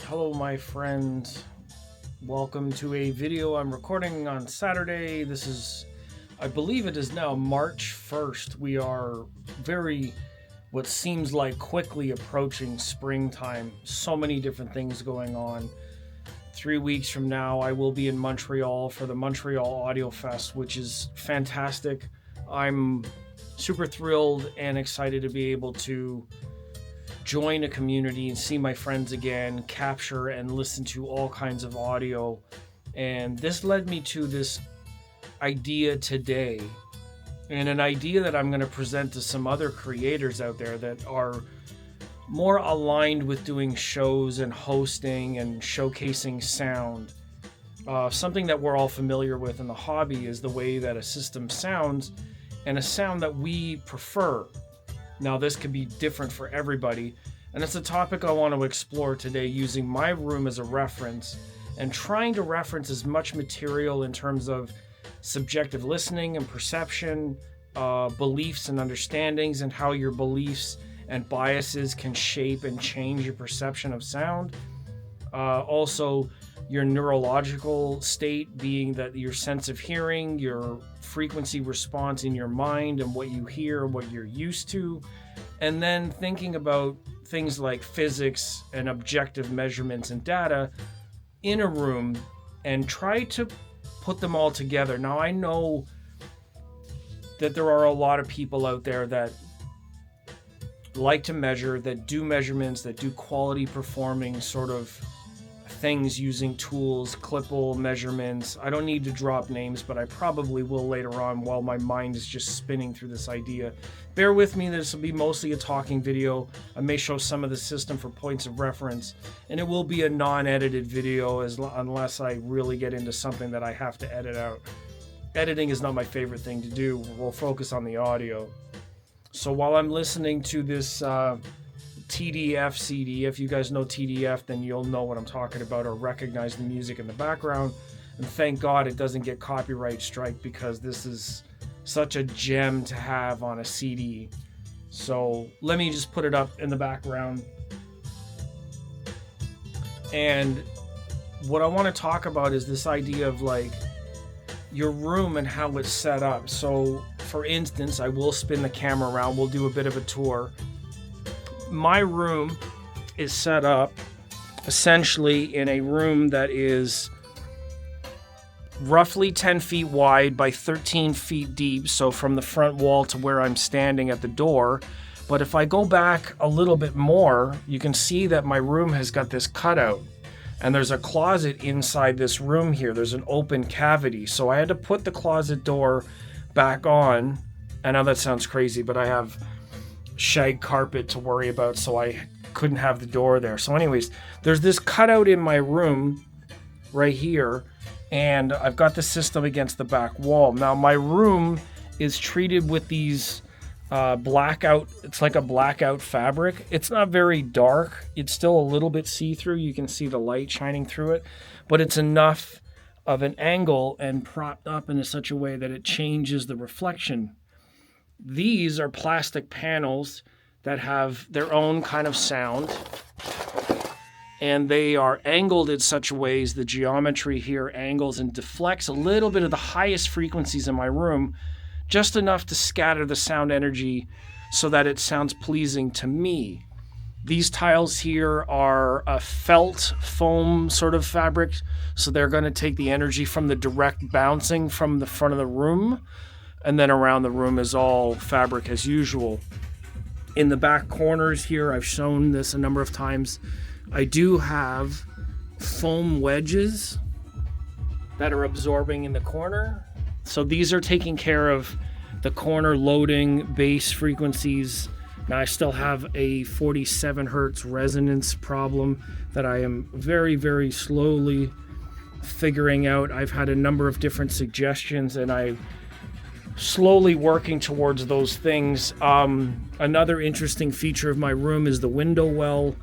Hello, my friend. Welcome to a video I'm recording on Saturday. I believe it is now March 1st. We are what seems like quickly approaching springtime. So many different things going on. 3 weeks from now, I will be in Montreal for the Montreal Audio Fest, which is fantastic. I'm super thrilled and excited to be able to join a community and see my friends again, capture and listen to all kinds of audio. And this led me to this idea today, and an idea that I'm going to present to some other creators out there that are more aligned with doing shows and hosting and showcasing sound. Something that we're all familiar with in the hobby is the way that a system sounds and a sound that we prefer. Now, this could be different for everybody, and it's a topic I want to explore today using my room as a reference and trying to reference as much material in terms of subjective listening and perception, beliefs and understandings, and how your beliefs and biases can shape and change your perception of sound. Also, your neurological state, being that your sense of hearing, your frequency response in your mind and what you hear, what you're used to, and then thinking about things like physics and objective measurements and data in a room and try to put them all together. Now, I know that there are a lot of people out there that like to measure, that do measurements, that do quality performing sort of things using tools, Klippel measurements. I don't need to drop names, but I probably will later on while my mind is just spinning through this idea. Bear with me, this will be mostly a talking video. I may show some of the system for points of reference, and it will be a non-edited video unless I really get into something that I have to edit out. Editing is not my favorite thing to do. We'll focus on the audio. So while I'm listening to this TDF CD. If you guys know TDF, then you'll know what I'm talking about or recognize the music in the background. And thank God it doesn't get copyright strike, because this is such a gem to have on a CD. So let me just put it up in the background. And what I want to talk about is this idea of like your room and how it's set up. So for instance, I will spin the camera around. We'll do a bit of a tour. My room is set up essentially in a room that is roughly 10 feet wide by 13 feet deep, so from the front wall to where I'm standing at the door. But if I go back a little bit more, you can see that my room has got this cutout, and there's a closet inside this room here. There's an open cavity, so I had to put the closet door back on. I know that sounds crazy, but I have shag carpet to worry about, so I couldn't have the door there. So anyways, there's this cutout in my room right here, and I've got the system against the back wall. Now, my room is treated with these blackout, it's like a blackout fabric. It's not very dark. It's still a little bit see-through. You can see the light shining through it, but it's enough of an angle and propped up in such a way that it changes the reflection. These are plastic panels that have their own kind of sound, and they are angled in such ways the geometry here angles and deflects a little bit of the highest frequencies in my room, just enough to scatter the sound energy so that it sounds pleasing to me. These tiles here are a felt foam sort of fabric, so they're going to take the energy from the direct bouncing from the front of the room, and then around the room is all fabric as usual. In the back corners here, I've shown this a number of times, I do have foam wedges that are absorbing in the corner. So these are taking care of the corner loading bass frequencies. Now, I still have a 47 hertz resonance problem that I am very, very slowly figuring out. I've had a number of different suggestions, and I'm slowly working towards those things. Another interesting feature of my room is the window well.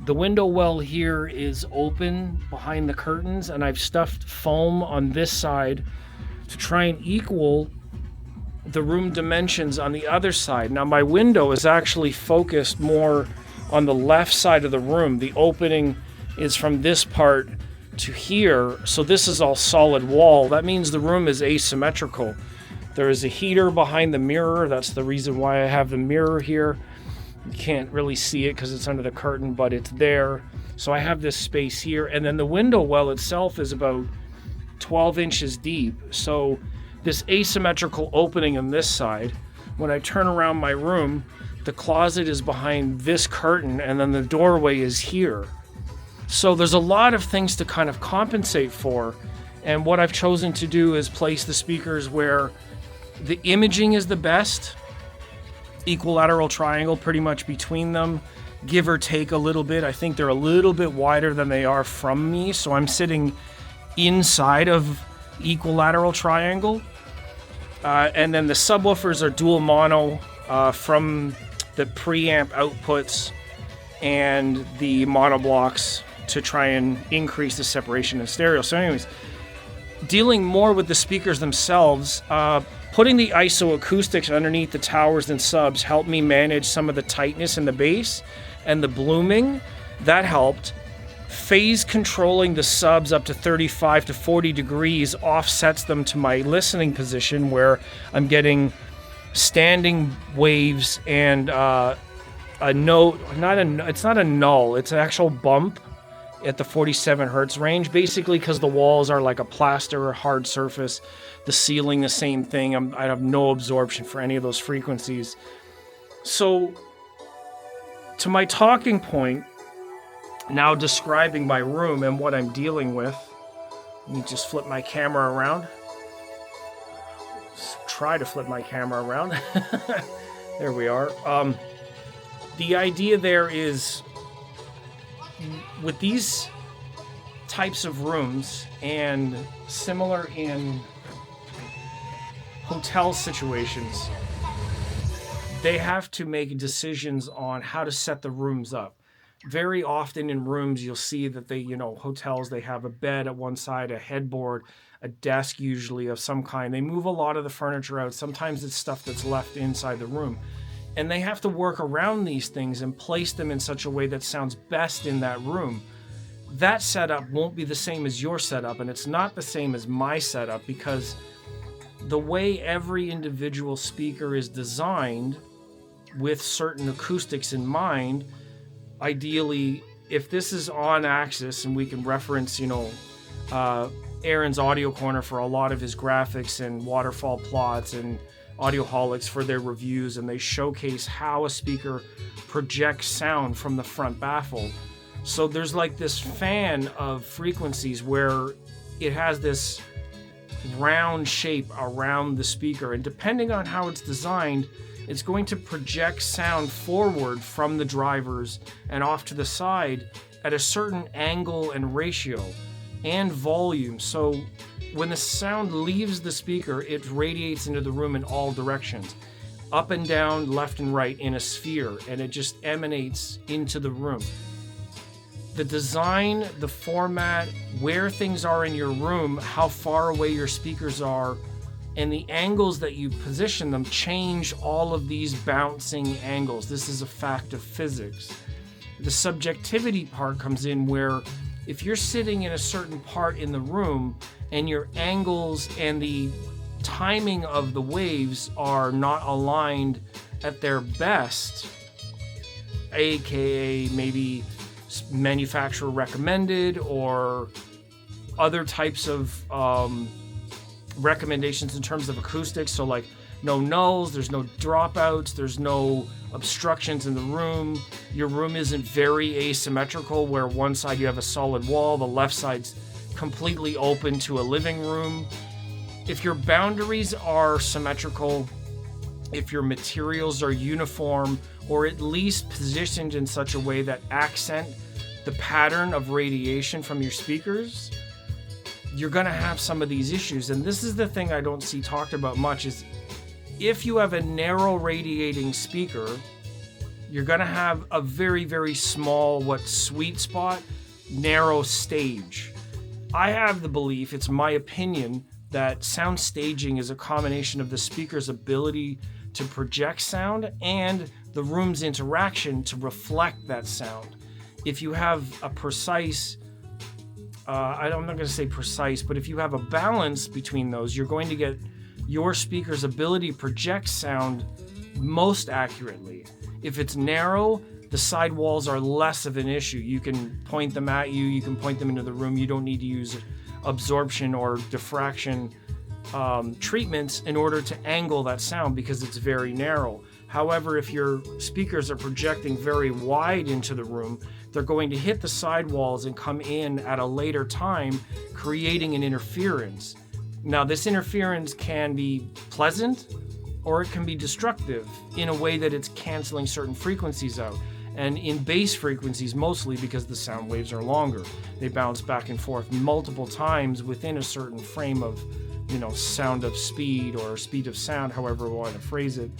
The window well here is open behind the curtains, and I've stuffed foam on this side to try and equal the room dimensions on the other side. Now, my window is actually focused more on the left side of the room. The opening is from this part to here. So this is all solid wall. That means the room is asymmetrical. There is a heater behind the mirror. That's the reason why I have the mirror here. You can't really see it because it's under the curtain, but it's there. So I have this space here, and then the window well itself is about 12 inches deep. So this asymmetrical opening on this side, when I turn around my room, the closet is behind this curtain, and then the doorway is here. So there's a lot of things to kind of compensate for, and what I've chosen to do is place the speakers where the imaging is the best, equilateral triangle pretty much between them, give or take a little bit. I think they're a little bit wider than they are from me, so I'm sitting inside of equilateral triangle. And then the subwoofers are dual mono from the preamp outputs and the monoblocks to try and increase the separation in stereo. So anyways, dealing more with the speakers themselves, putting the ISO acoustics underneath the towers and subs helped me manage some of the tightness in the bass and the blooming. That helped. Phase controlling the subs up to 35 to 40 degrees offsets them to my listening position where I'm getting standing waves and a note, it's not a null, it's an actual bump at the 47 hertz range, basically because the walls are like a plaster or hard surface, the ceiling the same thing. I have no absorption for any of those frequencies. So to my talking point, now describing my room and what I'm dealing with, let me just flip my camera around. Let's try to flip my camera around. There we are. The idea there is, with these types of rooms, and similar in hotel situations, they have to make decisions on how to set the rooms up. Very often in rooms, you'll see that hotels, they have a bed at one side, a headboard, a desk usually of some kind. They move a lot of the furniture out. Sometimes it's stuff that's left inside the room. And they have to work around these things and place them in such a way that sounds best in that room. That setup won't be the same as your setup, and it's not the same as my setup, because the way every individual speaker is designed with certain acoustics in mind, ideally, if this is on axis, and we can reference, Aaron's Audio Corner for a lot of his graphics and waterfall plots, and Audioholics for their reviews, and they showcase how a speaker projects sound from the front baffle. So there's like this fan of frequencies where it has this round shape around the speaker, and depending on how it's designed, it's going to project sound forward from the drivers and off to the side at a certain angle and ratio and volume. So when the sound leaves the speaker, it radiates into the room in all directions, up and down, left and right in a sphere, and it just emanates into the room. The design, the format, where things are in your room, how far away your speakers are, and the angles that you position them change all of these bouncing angles. This is a fact of physics. The subjectivity part comes in where if you're sitting in a certain part in the room and your angles and the timing of the waves are not aligned at their best, aka maybe manufacturer recommended or other types of recommendations in terms of acoustics, so like no nulls, there's no dropouts, there's no obstructions in the room, your room isn't very asymmetrical where one side you have a solid wall, the left side's completely open to a living room. If your boundaries are symmetrical, if your materials are uniform, or at least positioned in such a way that accent the pattern of radiation from your speakers, you're going to have some of these issues. And this is the thing I don't see talked about much, is if you have a narrow radiating speaker, you're going to have a very, very small, sweet spot, narrow stage. I have the belief, it's my opinion, that sound staging is a combination of the speaker's ability to project sound and the room's interaction to reflect that sound. if you have a precise, I'm not going to say precise, but if you have a balance between those, you're going to get your speaker's ability to project sound most accurately. If it's narrow, the side walls are less of an issue. You can point them at you, you can point them into the room. You don't need to use absorption or diffraction treatments in order to angle that sound because it's very narrow. However, if your speakers are projecting very wide into the room, they're going to hit the sidewalls and come in at a later time, creating an interference. Now, this interference can be pleasant or it can be destructive in a way that it's canceling certain frequencies out. And in bass frequencies, mostly because the sound waves are longer. They bounce back and forth multiple times within a certain frame of, sound of speed or speed of sound, however we want to phrase it.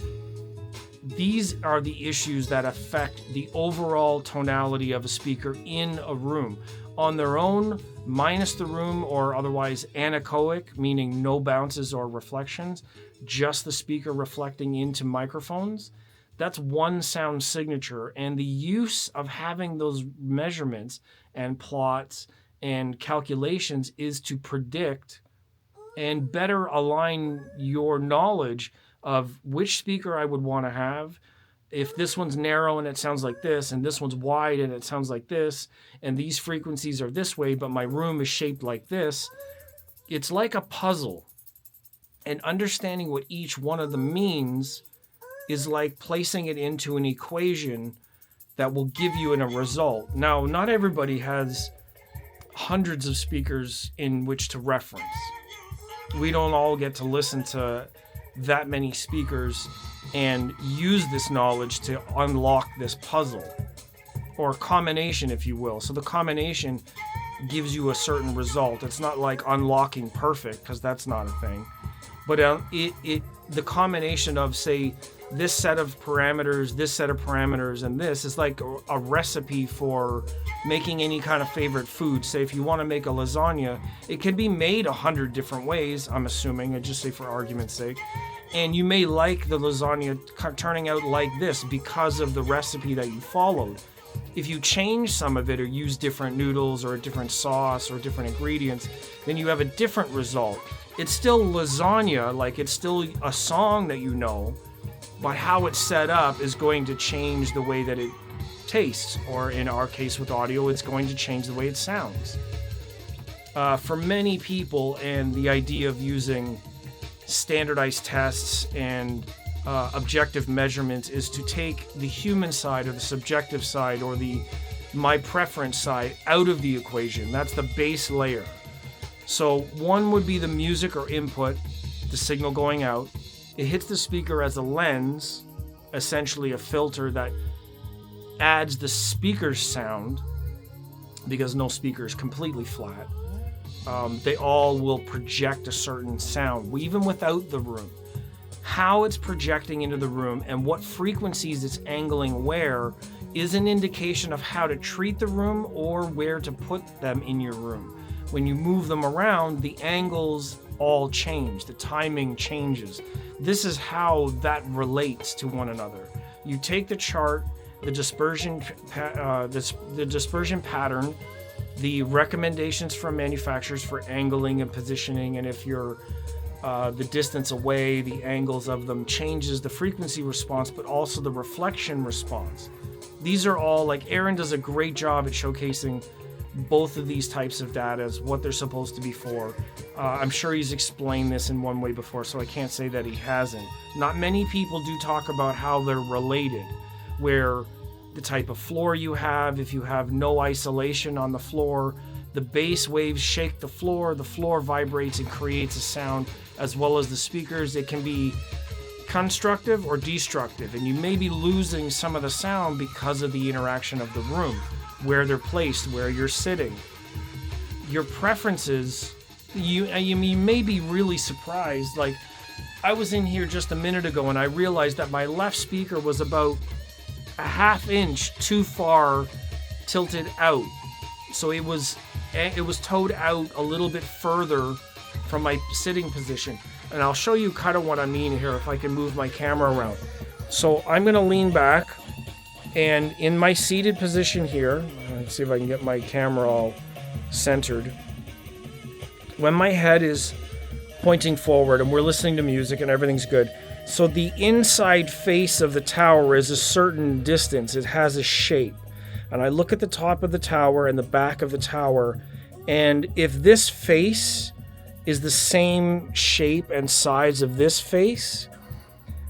These are the issues that affect the overall tonality of a speaker in a room. On their own, minus the room or otherwise anechoic, meaning no bounces or reflections, just the speaker reflecting into microphones, that's one sound signature. And the use of having those measurements and plots and calculations is to predict and better align your knowledge of which speaker I would want to have. If this one's narrow and it sounds like this, and this one's wide and it sounds like this, and these frequencies are this way, but my room is shaped like this, it's like a puzzle. And understanding what each one of them means is like placing it into an equation that will give you a result. Now, not everybody has hundreds of speakers in which to reference. We don't all get to listen to that many speakers and use this knowledge to unlock this puzzle, or combination, if you will. So the combination gives you a certain result. It's not like unlocking perfect, because that's not a thing. But the combination of, say, this set of parameters, and this is like a recipe for making any kind of favorite food. Say if you want to make a lasagna, it can be made 100 different ways, I'm assuming, I just say for argument's sake. And you may like the lasagna turning out like this because of the recipe that you followed. If you change some of it or use different noodles or a different sauce or different ingredients, then you have a different result. It's still lasagna, like it's still a song that you know, but how it's set up is going to change the way that it tastes, or in our case with audio, it's going to change the way it sounds. For many people, and the idea of using standardized tests and objective measurements is to take the human side or the subjective side or the my preference side out of the equation. That's the base layer. So one would be the music or input, the signal going out. It hits the speaker as a lens, essentially a filter that adds the speaker's sound, because no speaker is completely flat. They all will project a certain sound, even without the room. How it's projecting into the room and what frequencies it's angling where is an indication of how to treat the room or where to put them in your room. When you move them around, the angles all change, the timing changes. This is how that relates to one another. You take the chart, the dispersion pattern, the recommendations from manufacturers for angling and positioning, and if you're the distance away, the angles of them changes the frequency response, but also the reflection response. These are all, like, Aaron does a great job at showcasing both of these types of data as what they're supposed to be for. I'm sure he's explained this in one way before, so I can't say that he hasn't. Not many people do talk about how they're related, where the type of floor you have, if you have no isolation on the floor, the bass waves shake the floor vibrates and creates a sound, as well as the speakers. It can be constructive or destructive, and you may be losing some of the sound because of the interaction of the room, where they're placed, where you're sitting. Your preferences, you may be really surprised. Like, I was in here just a minute ago and I realized that my left speaker was about a half inch too far tilted out. So it was towed out a little bit further from my sitting position. And I'll show you kind of what I mean here if I can move my camera around. So I'm going to lean back And in my seated position here, let's see if I can get my camera all centered. When my head is pointing forward and we're listening to music and everything's good, so the inside face of the tower is a certain distance. It has a shape. And I look at the top of the tower and the back of the tower, and if this face is the same shape and size of this face,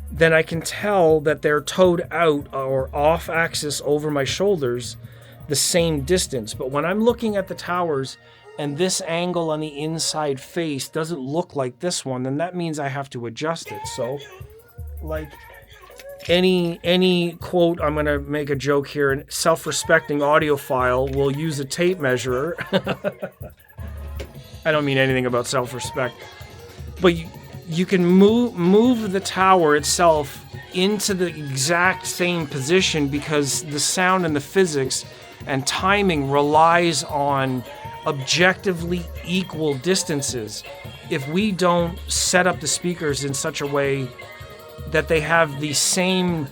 then I can tell that they're towed out or off axis over my shoulders the same distance. But when I'm looking at the towers and this angle on the inside face doesn't look like this one, then that means I have to adjust it. So, like any quote, I'm going to make a joke here, and self-respecting audiophile will use a tape measure. I don't mean anything about self-respect, but you can move the tower itself into the exact same position because the sound and the physics and timing relies on objectively equal distances. If we don't set up the speakers in such a way that they have the same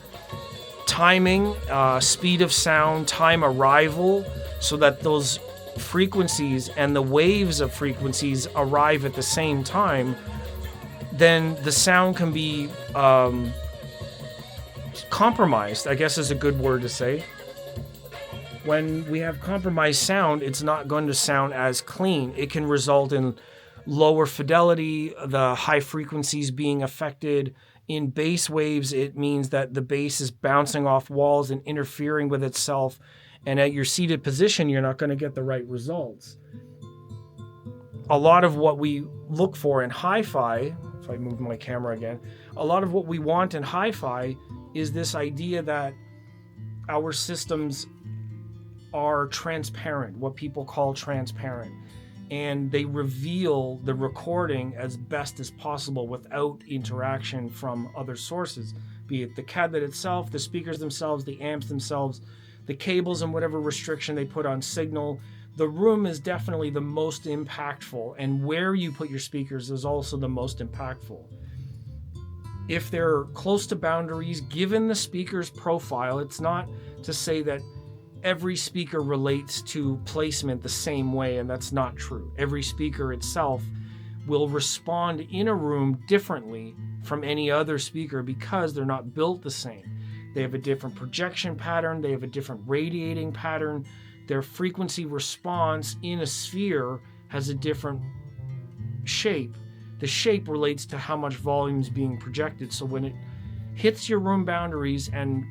timing, speed of sound, time arrival, so that those frequencies and the waves of frequencies arrive at the same time, then the sound can be compromised, I guess is a good word to say. When we have compromised sound, it's not going to sound as clean. It can result in lower fidelity, the high frequencies being affected. In bass waves, it means that the bass is bouncing off walls and interfering with itself. And at your seated position, you're not going to get the right results. A lot of what we look for in hi-fi, if I move my camera again, a lot of what we want in hi-fi is this idea that our systems are transparent, what people call transparent, and they reveal the recording as best as possible without interaction from other sources, be it the cabinet itself, the speakers themselves, the amps themselves, the cables and whatever restriction they put on signal. The room is definitely the most impactful, and where you put your speakers is also the most impactful. If they're close to boundaries, given the speaker's profile, it's not to say that every speaker relates to placement the same way, and that's not true. Every speaker itself will respond in a room differently from any other speaker because they're not built the same. They have a different projection pattern, they have a different radiating pattern, their frequency response in a sphere has a different shape. The shape relates to how much volume is being projected, so when it hits your room boundaries and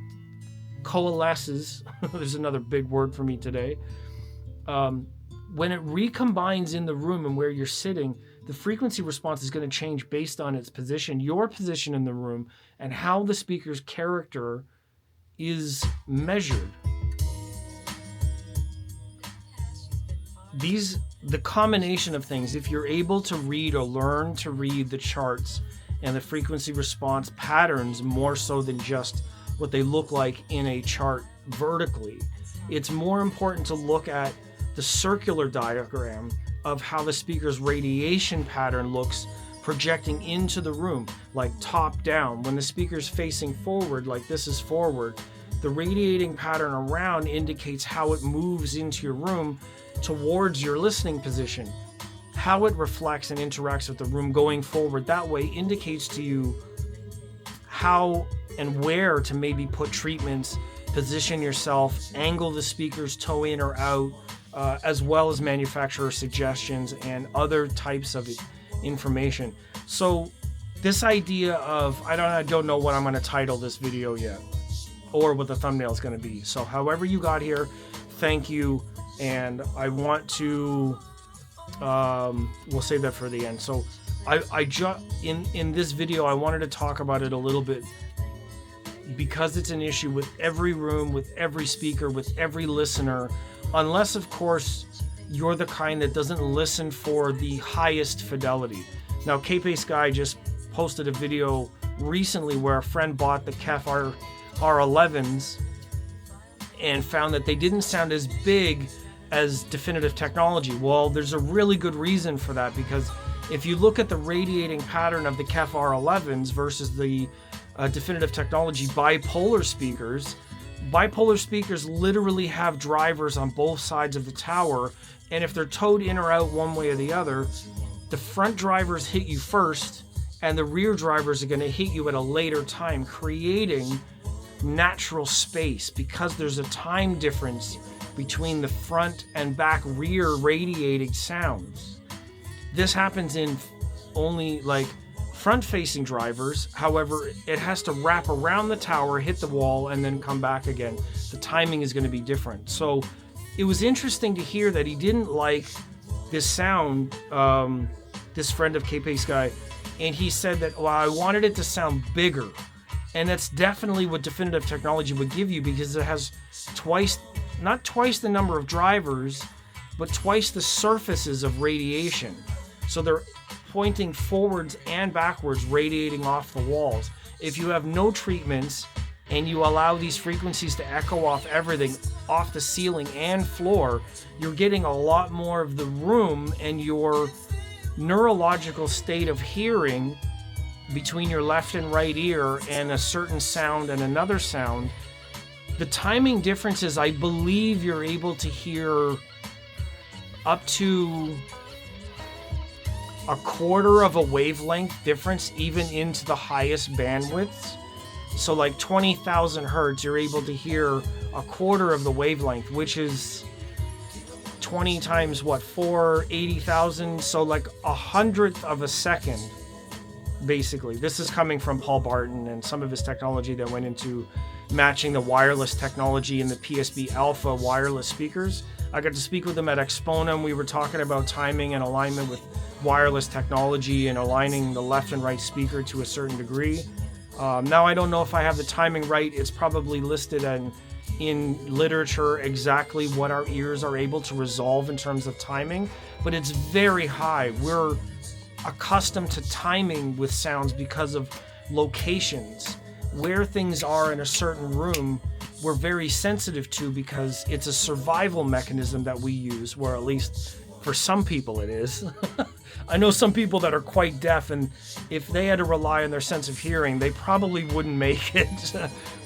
coalesces, there's another big word for me today, when it recombines in the room and where you're sitting, the frequency response is going to change based on its position, your position in the room, and how the speaker's character is measured. The combination of things, if you're able to read or learn to read the charts and the frequency response patterns more so than just what they look like in a chart vertically, it's more important to look at the circular diagram of how the speaker's radiation pattern looks projecting into the room, like top down. When the speaker's facing forward, like this is forward, the radiating pattern around indicates how it moves into your room towards your listening position. How it reflects and interacts with the room going forward that way indicates to you how and where to maybe put treatments, position yourself, angle the speakers toe in or out, as well as manufacturer suggestions and other types of information. So this idea of, I don't know what I'm going to title this video yet, or what the thumbnail is going to be. So however you got here, thank you. And I want to, we'll save that for the end. So in this video, I wanted to talk about it a little bit because it's an issue with every room, with every speaker, with every listener, unless of course you're the kind that doesn't listen for the highest fidelity. Now, K-Pace Guy just posted a video recently where a friend bought the KEF R11s and found that they didn't sound as big as Definitive Technology. Well, there's a really good reason for that, because if you look at the radiating pattern of the KEF R11s versus the Definitive Technology bipolar speakers, Bipolar speakers literally have drivers on both sides of the tower, and if they're towed in or out one way or the other, the front drivers hit you first, and the rear drivers are going to hit you at a later time, creating natural space because there's a time difference between the front and back rear radiating sounds. This happens in only like front-facing drivers. However, it has to wrap around the tower, hit the wall, and then come back again. The timing is going to be different. So it was interesting to hear that he didn't like this sound, this friend of K-Pace guy, and he said that, well, I wanted it to sound bigger. And that's definitely what Definitive Technology would give you, because it has not twice the number of drivers, but twice the surfaces of radiation. So they're pointing forwards and backwards, radiating off the walls. If you have no treatments and you allow these frequencies to echo off everything, off the ceiling and floor, you're getting a lot more of the room, and your neurological state of hearing between your left and right ear and a certain sound and another sound, the timing differences, I believe you're able to hear up to a quarter of a wavelength difference, even into the highest bandwidths. So like 20,000 hertz, you're able to hear a quarter of the wavelength, which is 20 times what, 480,000? So like 100th of a second, basically. This is coming from Paul Barton and some of his technology that went into matching the wireless technology in the PSB Alpha wireless speakers. I got to speak with him at Exponum. We were talking about timing and alignment with wireless technology and aligning the left and right speaker to a certain degree. Now, I don't know if I have the timing right. It's probably listed in literature exactly what our ears are able to resolve in terms of timing, but it's very high. We're accustomed to timing with sounds because of locations. Where things are in a certain room, we're very sensitive to, because it's a survival mechanism that we use, or at least for some people it is. I know some people that are quite deaf, and if they had to rely on their sense of hearing, they probably wouldn't make it.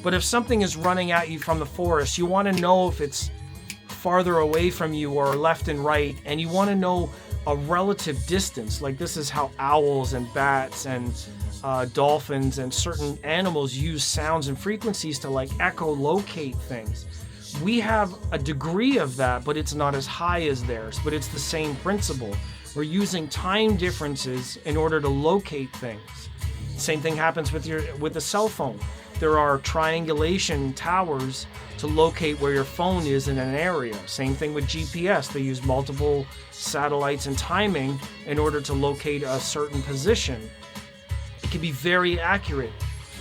But if something is running at you from the forest, you want to know if it's farther away from you or left and right, and you want to know a relative distance. Like, this is how owls and bats and dolphins and certain animals use sounds and frequencies to like echolocate things. We have a degree of that, but it's not as high as theirs, but it's the same principle. We're using time differences in order to locate things. Same thing happens with the cell phone. There are triangulation towers to locate where your phone is in an area. Same thing with GPS. They use multiple satellites and timing in order to locate a certain position. It can be very accurate.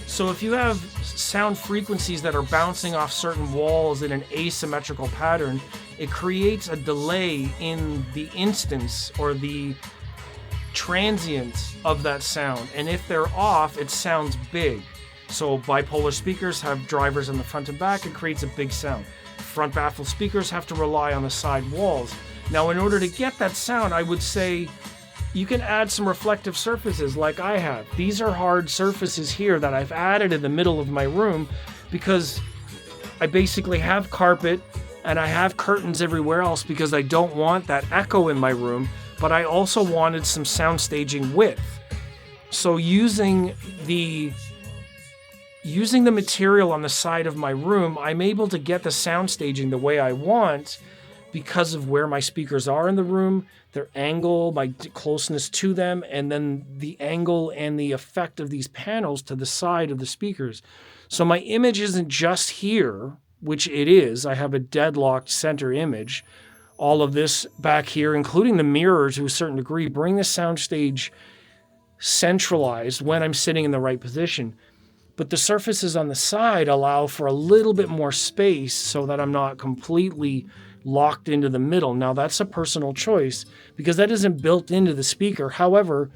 So if you have sound frequencies that are bouncing off certain walls in an asymmetrical pattern, it creates a delay in the instance or the transient of that sound. And if they're off, it sounds big. So bipolar speakers have drivers in the front and back. It creates a big sound. Front baffle speakers have to rely on the side walls. Now, in order to get that sound, I would say you can add some reflective surfaces like I have. These are hard surfaces here that I've added in the middle of my room because I basically have carpet and I have curtains everywhere else because I don't want that echo in my room, but I also wanted some sound staging width. So using the material on the side of my room, I'm able to get the sound staging the way I want because of where my speakers are in the room, their angle, my closeness to them, and then the angle and the effect of these panels to the side of the speakers. So my image isn't just here, which it is. I have a deadlocked center image. All of this back here, including the mirror to a certain degree, bring the soundstage centralized when I'm sitting in the right position. But the surfaces on the side allow for a little bit more space so that I'm not completely locked into the middle. Now, that's a personal choice because that isn't built into the speaker. However,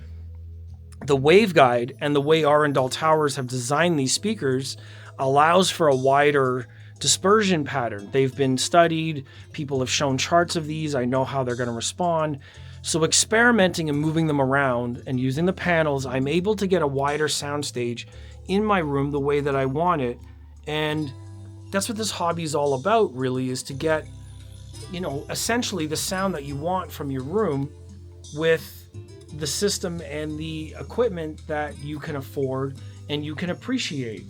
the waveguide and the way Arundel Towers have designed these speakers allows for a wider dispersion pattern. They've been studied. People have shown charts of these. I know how they're going to respond. So experimenting and moving them around and using the panels, I'm able to get a wider soundstage in my room the way that I want it. And that's what this hobby is all about, really, is to get, essentially the sound that you want from your room with the system and the equipment that you can afford and you can appreciate.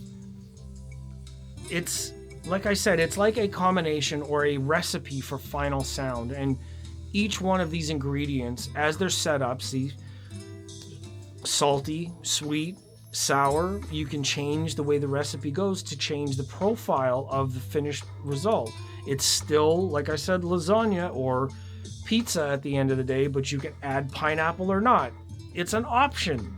It's, like I said, it's like a combination or a recipe for final sound. And each one of these ingredients, as they're set up, see, salty, sweet, sour, you can change the way the recipe goes to change the profile of the finished result. It's still, like I said, lasagna or pizza at the end of the day, but you can add pineapple or not. It's an option.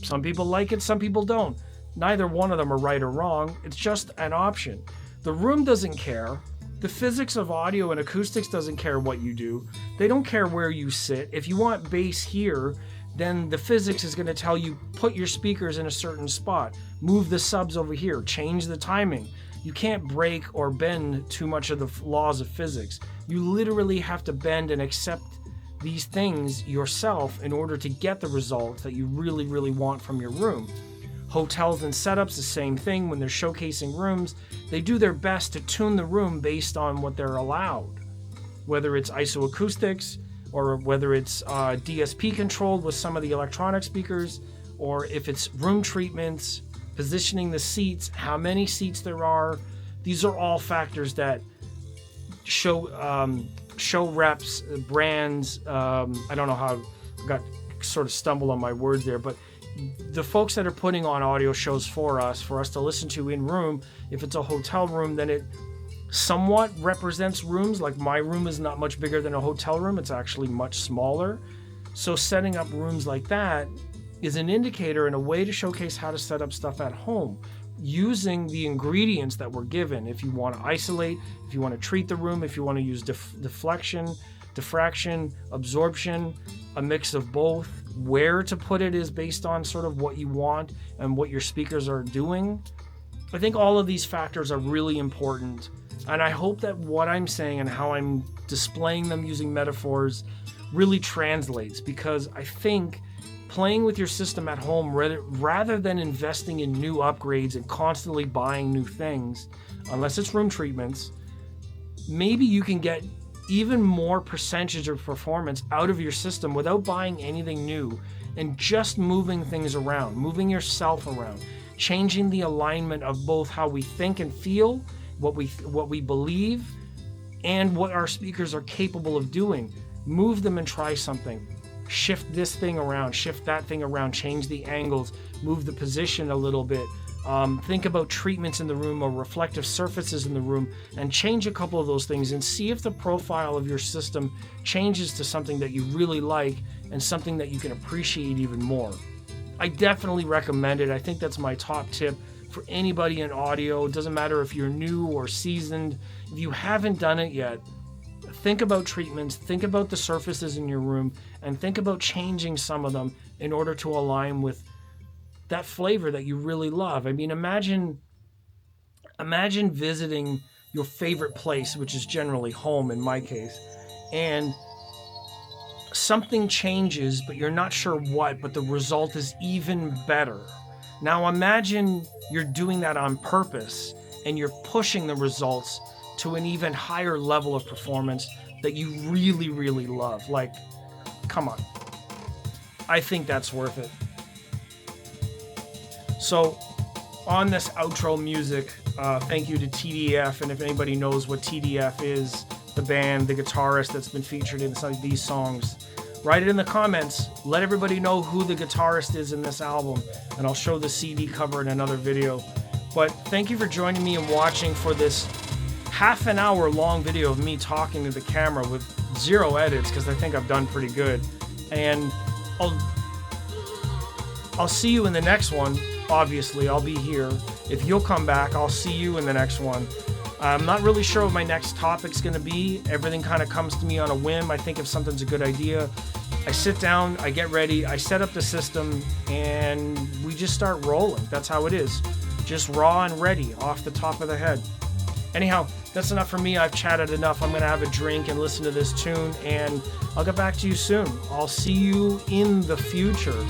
Some people like it, some people don't. Neither one of them are right or wrong. It's just an option. The room doesn't care. The physics of audio and acoustics doesn't care what you do. They don't care where you sit. If you want bass here, then the physics is going to tell you put your speakers in a certain spot, move the subs over here, change the timing. You can't break or bend too much of the laws of physics. You literally have to bend and accept these things yourself in order to get the results that you really, really want from your room. Hotels and setups, the same thing. When they're showcasing rooms, they do their best to tune the room based on what they're allowed. Whether it's isoacoustics, or whether it's DSP controlled with some of the electronic speakers, or if it's room treatments, positioning the seats, how many seats there are. These are all factors that show reps, brands, I don't know how I got sort of stumbled on my words there, but the folks that are putting on audio shows for us to listen to in room, if it's a hotel room, then it somewhat represents rooms. Like my room is not much bigger than a hotel room. It's actually much smaller. So setting up rooms like that is an indicator and a way to showcase how to set up stuff at home using the ingredients that we're given. If you want to isolate, if you want to treat the room, if you want to use deflection, diffraction, absorption, a mix of both. Where to put it is based on sort of what you want and what your speakers are doing. I think all of these factors are really important. And I hope that what I'm saying and how I'm displaying them using metaphors really translates, because I think playing with your system at home rather than investing in new upgrades and constantly buying new things, unless it's room treatments, maybe you can get even more percentage of performance out of your system without buying anything new and just moving things around, moving yourself around, changing the alignment of both how we think and feel, what we believe, and what our speakers are capable of doing. Move them and try something. Shift this thing around, shift that thing around, change the angles, move the position a little bit. Think about treatments in the room or reflective surfaces in the room and change a couple of those things and see if the profile of your system changes to something that you really like and something that you can appreciate even more. I definitely recommend it. I think that's my top tip for anybody in audio. It doesn't matter if you're new or seasoned. If you haven't done it yet, think about treatments, think about the surfaces in your room, and think about changing some of them in order to align with that flavor that you really love. I mean, imagine visiting your favorite place, which is generally home in my case, and something changes, but you're not sure what, but the result is even better. Now imagine you're doing that on purpose and you're pushing the results to an even higher level of performance that you really, really love. Like, come on. I think that's worth it. So, on this outro music, thank you to TDF, and if anybody knows what TDF is, the band, the guitarist that's been featured in some of these songs, write it in the comments. Let everybody know who the guitarist is in this album, and I'll show the CD cover in another video. But thank you for joining me and watching for this half an hour long video of me talking to the camera with 0 edits, because I think I've done pretty good. And I'll see you in the next one. Obviously, I'll be here. If you'll come back, I'll see you in the next one. I'm not really sure what my next topic's going to be. Everything kind of comes to me on a whim. I think if something's a good idea, I sit down, I get ready, I set up the system, and we just start rolling. That's how it is. Just raw and ready, off the top of the head. Anyhow, that's enough for me. I've chatted enough. I'm going to have a drink and listen to this tune, and I'll get back to you soon. I'll see you in the future.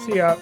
See ya.